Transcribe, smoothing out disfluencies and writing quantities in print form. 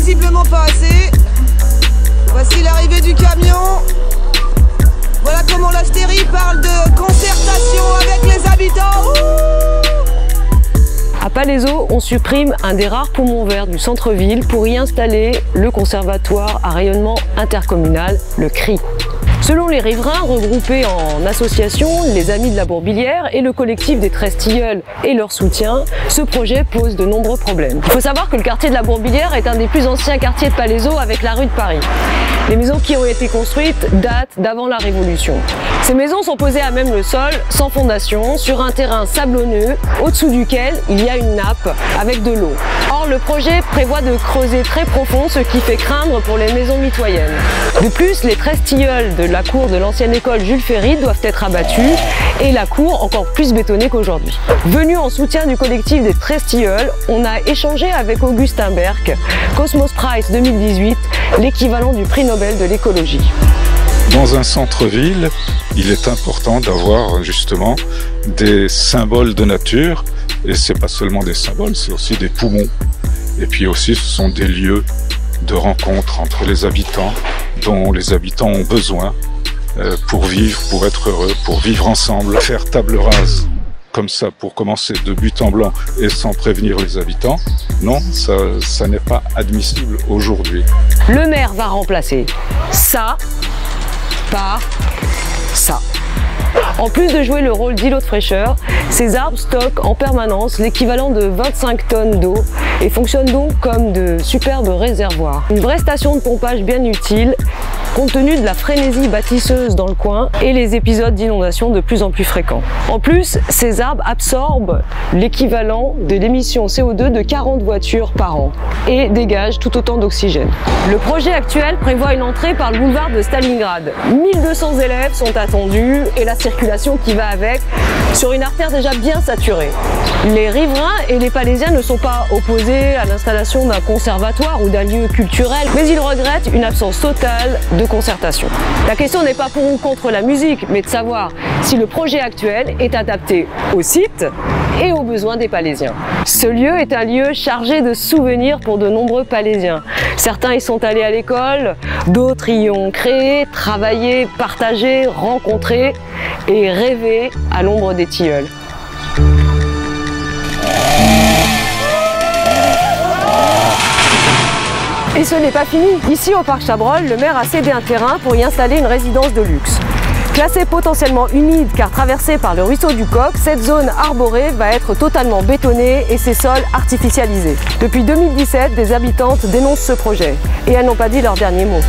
visiblement pas assez. Voici l'arrivée du camion. Voilà comment l'Astérie parle de concertation avec les habitants. À Palaiseau, on supprime un des rares poumons verts du centre-ville pour y installer le conservatoire à rayonnement intercommunal, le CRI. Selon les riverains regroupés en association, les Amis de la Bourbilière et le collectif des 13 Tilleuls et leur soutien, ce projet pose de nombreux problèmes. Il faut savoir que le quartier de la Bourbilière est un des plus anciens quartiers de Palaiseau avec la rue de Paris. Les maisons qui ont été construites datent d'avant la Révolution. Ces maisons sont posées à même le sol, sans fondation, sur un terrain sablonneux, au-dessous duquel il y a une nappe avec de l'eau. Or, le projet prévoit de creuser très profond, ce qui fait craindre pour les maisons mitoyennes. De plus, les 13 tilleuls de la cour de l'ancienne école Jules Ferry doivent être abattus et la cour encore plus bétonnée qu'aujourd'hui. Venu en soutien du collectif des 13 tilleuls, on a échangé avec Augustin Berck, Cosmos Prize 2018, l'équivalent du prix Nobel de l'écologie. Dans un centre-ville, il est important d'avoir justement des symboles de nature, et c'est pas seulement des symboles, c'est aussi des poumons. Et puis aussi, ce sont des lieux de rencontre entre les habitants, dont les habitants ont besoin pour vivre, pour être heureux, pour vivre ensemble. Faire table rase comme ça pour commencer de but en blanc et sans prévenir les habitants, non, ça n'est pas admissible aujourd'hui. Le maire va remplacer ça par ça. En plus de jouer le rôle d'îlot de fraîcheur, ces arbres stockent en permanence l'équivalent de 25 tonnes d'eau et fonctionnent donc comme de superbes réservoirs. Une vraie station de pompage bien utile, compte tenu de la frénésie bâtisseuse dans le coin et les épisodes d'inondation de plus en plus fréquents. En plus, ces arbres absorbent l'équivalent de l'émission CO2 de 40 voitures par an et dégagent tout autant d'oxygène. Le projet actuel prévoit une entrée par le boulevard de Stalingrad. 1200 élèves sont attendus et la circulation qui va avec sur une artère déjà bien saturée. Les riverains et les Palaisiens ne sont pas opposés à l'installation d'un conservatoire ou d'un lieu culturel, mais ils regrettent une absence totale de concertation. La question n'est pas pour ou contre la musique, mais de savoir si le projet actuel est adapté au site et aux besoins des Palaisiens. Ce lieu est un lieu chargé de souvenirs pour de nombreux Palaisiens. Certains y sont allés à l'école, d'autres y ont créé, travaillé, partagé, rencontré et rêvé à l'ombre des tilleuls. Et ce n'est pas fini. Ici, au parc Chabrol, le maire a cédé un terrain pour y installer une résidence de luxe. Classée potentiellement humide car traversée par le ruisseau du Coq, cette zone arborée va être totalement bétonnée et ses sols artificialisés. Depuis 2017, des habitantes dénoncent ce projet et elles n'ont pas dit leur dernier mot.